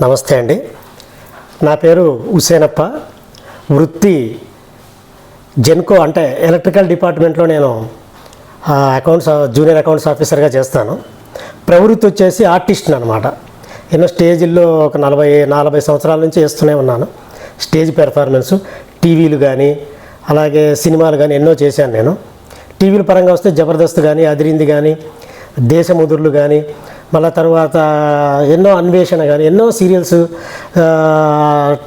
నమస్తే అండి. నా పేరు హుసేనప్ప. వృత్తి జెన్కో అంటే ఎలక్ట్రికల్ డిపార్ట్మెంట్లో నేను జూనియర్ అకౌంట్స్ ఆఫీసర్గా చేస్తాను. ప్రవృత్తి వచ్చేసి ఆర్టిస్ట్ని అనమాట. ఎన్నో స్టేజ్ల్లో ఒక 40 సంవత్సరాల నుంచి చేస్తూనే ఉన్నాను. స్టేజ్ పెర్ఫార్మెన్సు, టీవీలు కానీ అలాగే సినిమాలు కానీ ఎన్నో చేశాను నేను. టీవీల పరంగా వస్తే జబర్దస్త్ కానీ, అదిరింది కానీ, దేశముదుర్లు కానీ, మళ్ళీ తర్వాత ఎన్నో అన్వేషణ కానీ, ఎన్నో serials,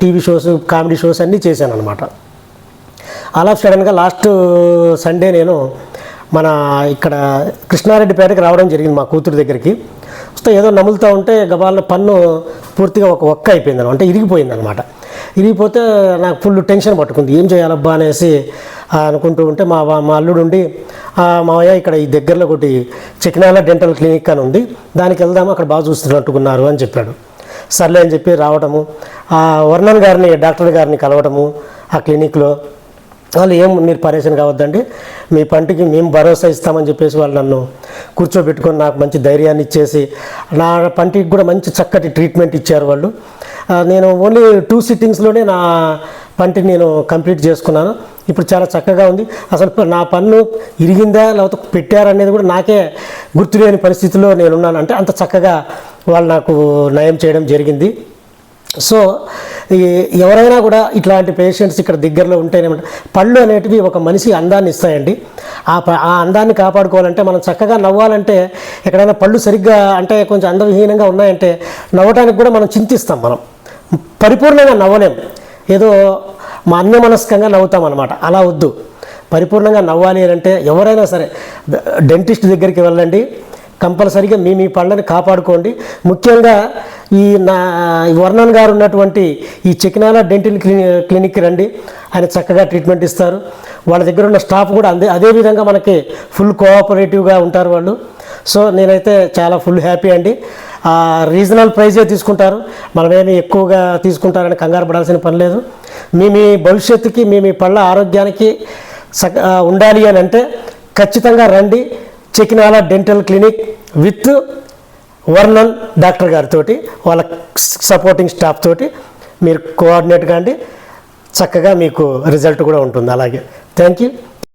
TV shows, comedy shows అన్నీ చేశాను అనమాట. అలా సడన్గా లాస్ట్ సండే నేను మన ఇక్కడ కృష్ణారెడ్డిపేటకి రావడం జరిగింది మా కూతురు దగ్గరికి. వస్తే ఏదో నములుతూ ఉంటే గబాల పన్ను పూర్తిగా ఒక ఒక్క అయిపోయింది అనమాట, అంటే ఇరిగిపోయింది అనమాట. ఇరిగిపోతే నాకు ఫుల్ టెన్షన్ పట్టుకుంది. ఏం చేయాలబ్బా అనేసి అనుకుంటూ ఉంటే మా అల్లుడు ఉండి, మావయ్య ఇక్కడ ఈ దగ్గరలో ఒకటి చెకినాల డెంటల్ క్లినిక్ అని ఉంది, దానికి వెళ్దాము, అక్కడ బాగా చూస్తున్నట్టుకున్నారు అని చెప్పాడు. సర్లే అని చెప్పి రావడము, వర్ణన్ గారిని, డాక్టర్ గారిని కలవడము ఆ క్లినిక్లో. వాళ్ళు మీరు పరేషన్ కావద్దండి, మీ పంటికి మేము భరోసా ఇస్తామని చెప్పేసి వాళ్ళు నన్ను కూర్చోబెట్టుకొని నాకు మంచి ధైర్యాన్ని ఇచ్చేసి నా పంటికి కూడా మంచి చక్కటి ట్రీట్మెంట్ ఇచ్చారు వాళ్ళు. నేను ఓన్లీ 2 సిట్టింగ్స్లోనే నా పంటిని నేను కంప్లీట్ చేసుకున్నాను. ఇప్పుడు చాలా చక్కగా ఉంది. అసలు నా పన్ను ఇరిగిందా లేకపోతే పెట్టారనేది కూడా నాకే గుర్తులేని పరిస్థితిలో నేనున్నాను. అంటే అంత చక్కగా వాళ్ళు నాకు నయం చేయడం జరిగింది. సో ఎవరైనా కూడా ఇట్లాంటి పేషెంట్స్ ఇక్కడ దగ్గరలో ఉంటేనేమంటే, పళ్ళు అనేటివి ఒక మనిషి అందాన్ని ఇస్తాయండి. ఆ అందాన్ని కాపాడుకోవాలంటే మనం చక్కగా నవ్వాలంటే, ఎక్కడైనా పళ్ళు సరిగ్గా అంటే కొంచెం అందవిహీనంగా ఉన్నాయంటే నవ్వటానికి కూడా మనం చింతిస్తాం. మనం పరిపూర్ణంగా నవ్వలేం, ఏదో అన్యమనస్కంగా నవ్వుతాం అనమాట. అలా వద్దు. పరిపూర్ణంగా నవ్వాలి అంటే ఎవరైనా సరే డెంటిస్ట్ దగ్గరికి వెళ్ళండి. కంపల్సరీగా మీ పళ్ళని కాపాడుకోండి. ముఖ్యంగా నా వర్ణన్ గారు ఉన్నటువంటి ఈ చెకినాల డెంటల్ క్లినిక్కి రండి. ఆయన చక్కగా ట్రీట్మెంట్ ఇస్తారు. వాళ్ళ దగ్గర ఉన్న స్టాఫ్ కూడా అదే విధంగా మనకి ఫుల్ కోఆపరేటివ్గా ఉంటారు వాళ్ళు. సో నేనైతే చాలా ఫుల్ హ్యాపీ అండి. రీజనల్ ప్రైజే తీసుకుంటారు, మనమేమి ఎక్కువగా తీసుకుంటారని కంగారు పడాల్సిన పని లేదు. మీ భవిష్యత్తుకి, మీ పళ్ళ ఆరోగ్యానికి ఉండాలి అని అంటే ఖచ్చితంగా రండి. చెకినాల డెంటల్ క్లినిక్ విత్ వర్ణన్ డాక్టర్ గారితో, వాళ్ళ సపోర్టింగ్ స్టాఫ్ తోటి మీరు కోఆర్డినేట్ కాండి. చక్కగా మీకు రిజల్ట్ కూడా ఉంటుంది. అలాగే థ్యాంక్ యూ.